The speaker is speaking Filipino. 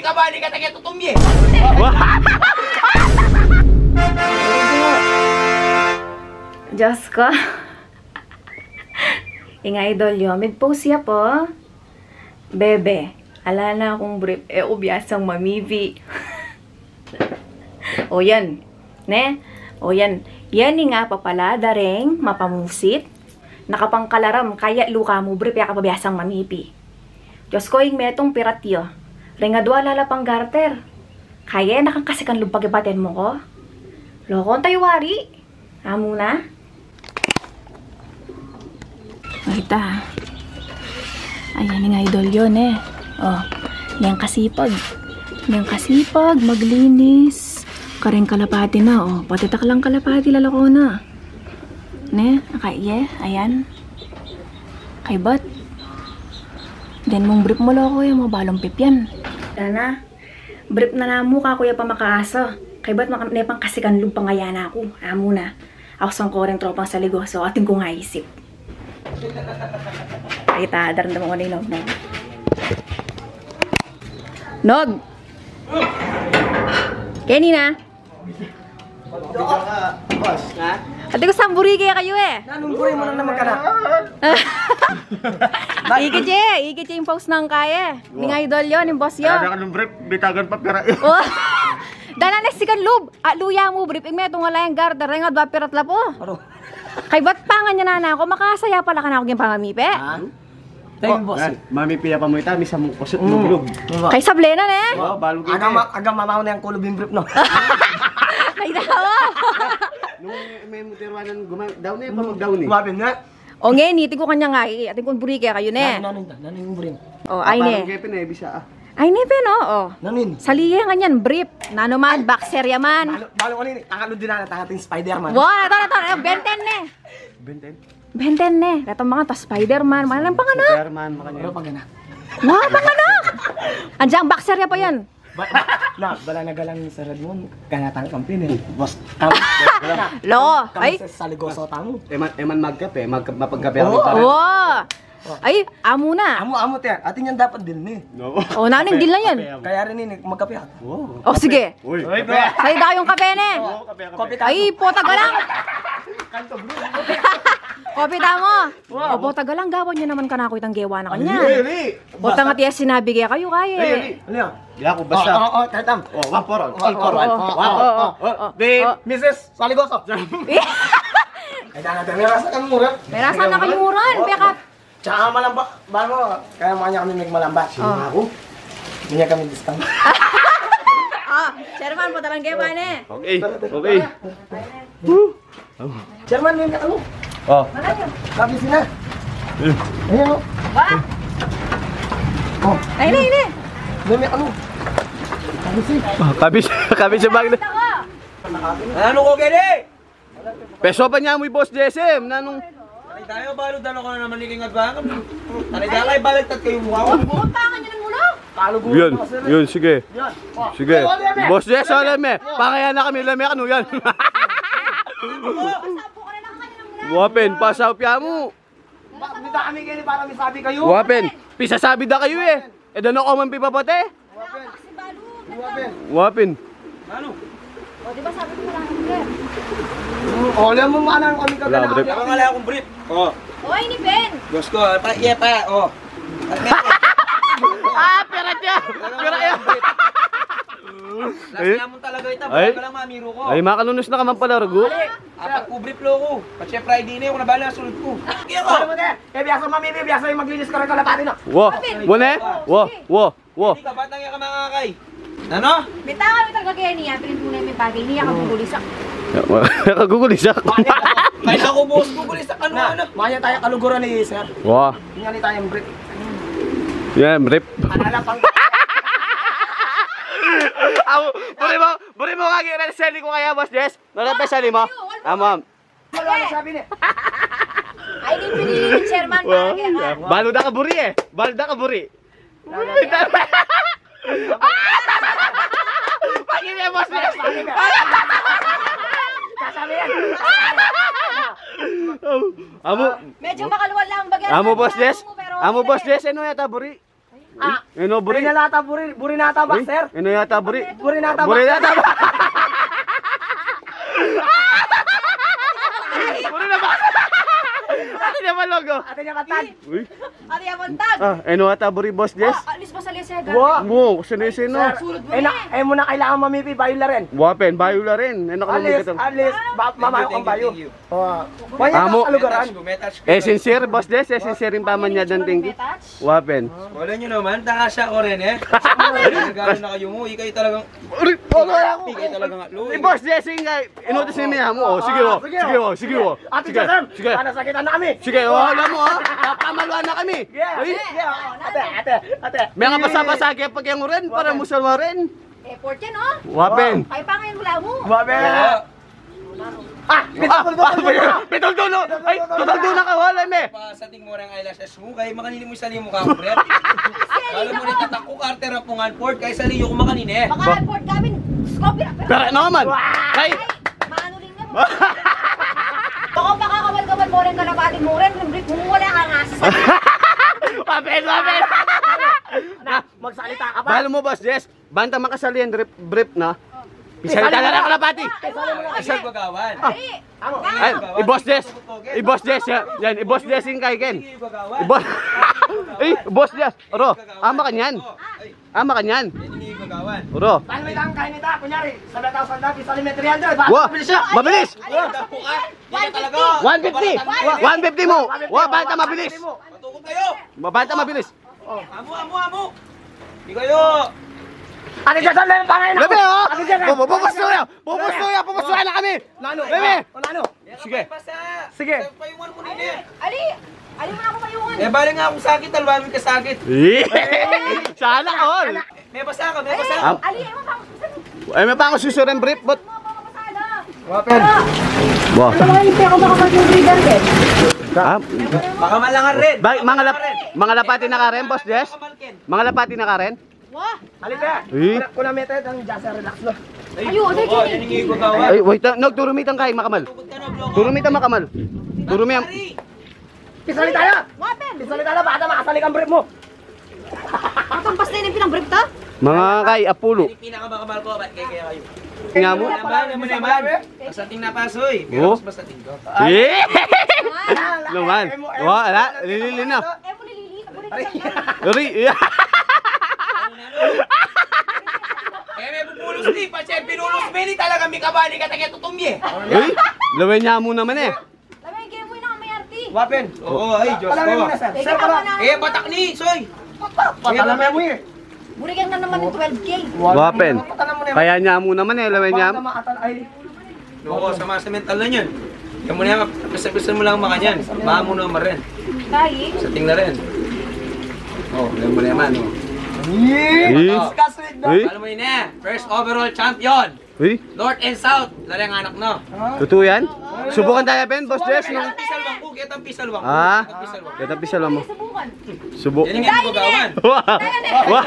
ka ba? Hindi ka taga tutumye. Diyos ko. Ingay idol yun. Mid-post siya po. Bebe. Ala na akong brief. Ubyasang mamibi. O yan. Ne? O yan. Yan nga papalada ring mapamusit. Nakapangkalaram. Kaya luka mo brief. Kaya kapabiyasang mamibi. Diyos ko yung metong piratyo. Ringadwa lalapang garter. Kaya nakangkasikan lumpagibatin mo ko. Lokon tayo wari. Amo na. Marita. Ayan nga idol yun eh. Oh, niyang kasipag. Niyang kasipag, maglinis. Karing kalapati na oh. Pati taklang kalapati lalako na. Ne, nakaiye. Ayan. Kay bat. Then mong brief mo lako yung mga balong pipyan. Dana. Brief na namo ka kuya pa makaasa. Kay ba't nepang kasikan lumpang ngayan ako. Amo na. Ako sang koreng tropang sa ligoso. Ating kong haisip. Kita, daran mo ko na yung nog. Nog! Kenny na? Boss, ha? Ate ko samburi kaya kayo eh. Nanumburi mo na naman ka na. Igit yung post ng kaya. Ni nga idol yun, yung boss yun. Ada ka ng brief, bitagan pa pera. Oh. Dana nesikan lub. Luya mo brief. Ime itong alayang garter. Nga dwa pirat la po. Kay ba't pangan niya na ako? Makasaya pala ka na ako yung pangamipe. Ha? Thank you, boss. Mami piya pa mo ita, misa mo kusot luglog. Kay sablenan eh. Oh, balog ito. Agam mamaw na yung kulub yung brief, no? Kay dawa. Nung may mutirwanan daw na yung pamag-daw ni. Mabin nga. O nga, niti ko kanya nga. Ating kong buri kaya kayo ne. Nanin yung brief. O, ay Parang ne. kepin eh, bisa ah. Ay ne, no? O. Nanin. Saliya nga yan, brief. Nano man, boxer yaman. Balo ko nini. Takalod din na ating Spider-Man. Wow, ito. Benten ne. Benten. Benten ne. Ito mga to, Spider-Man. Mga lang panganak. Superman, makanya. Pero pag gana. Wow, panganak. Andiyan, boxer ya pa yan. Bala na galang sa Redmond. Ganatang kampion eh. Boss. Lo, ay. Kami sa Ligoso tamo. Eman magkape, mapagkape ako Oo. para. Wow. Ay, amo na. Amo te. Atin yan dapat din ni. No. O, naning din lang yan. Kaya rin ini magkape ako. Oh. O, sige. Uy. Sa'yo daw yung kape ne. Kopi ka. Ay, pota ka lang. Kopi ta mo. O, pota ka lang. Gawin nyo naman kanako itang gewa na kanya. Pota nga tiya sinabi kaya kayo kaya. Ano yan? Di ako basta. Oo, tatam. Oh, one for all. All for one. Babe, Mrs. Saligoso. Ay, dana tayo. Merasa kang mura. Merasan na kayo muran. Pekat. Tsaka malamba. Bago, kaya mga kami nagmalamba. Sino ako? Hindi niya kami discount. Chairman, pota lang gewa ne. Okay. Okay. Chairman, may ano? Oh. Sabi sila. Ayun o. Ba? Oh, Ay, ne. may ano? Sabi sila. Kabis sa bag na. Ano ko gani? Peso pa niya mo yung boss JSM. Nanong. Ay, tayo balod ano ko na naman liling at baka. Ay, kaya baliktad kayo mukha ko. Punta ka niya ng mulo. Kalugo. Yun, sige. Yan. Oh. Sige. Boss JSM, lame. Pangaya na kami, lame ano yan. Wapen, pasaw piya mo. Bakit kami gani para may sabi kayo? Wapen, pisasabi da kayo eh. E dano ko man pipapate. Wapen. Ano? O, di ba sabi ko wala kang brief? Alam mo manang kami ka Wala, na. brief. Ako nga akong brief. Oh. Oy, ni Ben. Boss ko, iya pa. Oh. Pera niya. Pera yan. Last naman talaga ito. Ay. Baka lang mamiro ko. Ay, makalunos na ka man pala, Rago. Apat ko brief lo ko. Kasi Friday na yung nabala sunod ko. Kaya ko. Ano mo te? Eh, biyasa mamimi, biyasa yung maglinis ka rin kalapati na. Wo, wane? Wo. Hindi ka, ba't nang ka mga kay? Ano? Bitawa kami talaga kaya niya. Pinintunay may bagay. Niya ka bubulisak. Kagugulisak. Kaya ako boss ko gulis sa ano. Maya tayo kaluguran ni sir. Wah, Tingnan ni tayong brief. yan, rip. Alala pang Buri mo kagi rin sali ko kaya, Boss Jess. Nalapay sali mo? Ma'am. Ano sabi niya? Ay, di pinili ng chairman para kaya ka. Balo da ka buri eh. Balo da ka buri. Pagi niya, Boss Jess. Kasabi yan. Amo. Medyo makaluwal lang bagay. Amo, Boss Jess. Amo, Boss Jess. Ano yata buri? Ano, buri? Burinata ba, sir? Ano yata, buri? Burinata ba? Burinata ba? Buri na ba? Ano naman logo? Ate niya katan. Uy. Ano yung bantag? Ano yata, buri, boss Jess? Alis pa sa lesega. Wow. Mo, sino? Muna kailangan mamipi, bayo la rin. Wapen, bayo la rin. Ano ka naman Alis, mamayo kang bayo. Wanya Amo. ka sa lugaran. sincere, boss Jess. Sincere yung paman niya dan tinggi. Wapen. Wala nyo naman, taka siya o rin eh. Nagano na kayo mo, ikay talagang... Uri, Ikay talagang atlo. Boss Jess, nga, inutos niya mo. Sige, sige. Ate Jason, Sige. sana sakitan na kami. Sige, alam mo ha. Napamaluan na kami. Uy, Ate. may nga basa-basa kaya pag yung rin para musalwa rin. Eh, 14 oh. Wapen. Kaya pa ngayon wala mo. Babe. Pitol dulo. Ay, total dulo ka wala me. Sa ting mo rin eyelashes mo, kaya makanini mo sa liyo mukha ko, Brett. Alam mo rin tatak ko, Carter Rapungan Ford, kaya sa liyo ko makanini eh. Baka report kami. Scope na. Pero naman. Kay. Maano rin na mo. Baka makakawal-kawal mo rin kalabatin mo rin. Kung wala ka nga sa Wapen. Magsalita ka pa. Bahalo mo boss Jess. Banta makasali yan brief na. Isalita na lang kalapati. Isang gagawan. Ay, i-boss Jess. I-boss Jess yan. I-boss Jess yung kay Ken. I-boss. Eh, boss Jess. Oro, ama ka niyan. Ama ka niyan. Hindi yung gagawan. Oro. Paano may tangkay nita? Kunyari, 7,000 na, isa limit 300. Wah, mabilis. Dapo ka. Hindi ka talaga. 150 mo. Wah, banta mabilis. Patukot kayo. Banta mabilis. Amo. Hindi kayo. Ate Jason, lang yung pangay na. Bebe, oh. Ate Jason. Pupustuya na kami. Nano? Bebe. Nano? Sige. Sige. Payungan mo nini. Ali mo na ako mayungan. Eh, bali nga akong sakit, alwamin ka sakit. Sana all. May basa ka, may basa ka. Ali, mo pa ako. Ay, may pa ako susurin brief, but... Makakapasada. Wapen. Wow. Hindi ako makapag-breeder din. Baka malangan rin. Mga lapati na ka rin, boss Jess? Mga lapati na ka rin? Wah. Halika. Eh? Kuna method ang Jason, relax no. Ayun, Oo, yan yung gagawan. Ay, wait, nagturumitan kay Makamal. Turumitan Makamal. Turumitan. Pisali tayo. Wapen. Pisali tayo, baka makasali kang brief mo. Matampas na yun yung pinang-brief ta? Mga kay Apulo. Yung pinakamakabal ko, ba't kaya kayo? Nga mo? Naman. Basating na pasoy. Oh. Pero mas basating ko. Eh! Luman. Wala, lilili na. Eh, mo nililiit. Uri. Eh, may pupulos di. Pache, pinulos mo ni talaga may kabali ka taga tutumye. Uy, lawin niya mo naman eh. Lamay, kaya mo yun ang may arti. Wapen. Oo, ay, Diyos Alam mo ko. na, sir. Eh, Sir, kaya para. na. Eh, batak ni, soy. Patalam mo eh. Burigan na naman yung 12K. Wapen. Patalam mo na. Kaya niya mo naman eh, lawin niya. Ay. Oo, sama sa mental na yun. Yan mo na yan, basta mo lang makanyan. Baka mo naman rin. Kaya. Sa ting na rin. Oo, yan mo na naman. Eh? Kaswig na. Eh? Alam mo yun eh, first overall champion. Uy, North and South. Lari ang anak no. totoo yan? Subukan tayo, Ben, boss Jess, no? Kitang pisalwang ko, kitang pisalwang ko. Ah? Kitang pisalwang. Kaya tapisala mo. Subukan. Subok. Yan ang gagawan. Wow!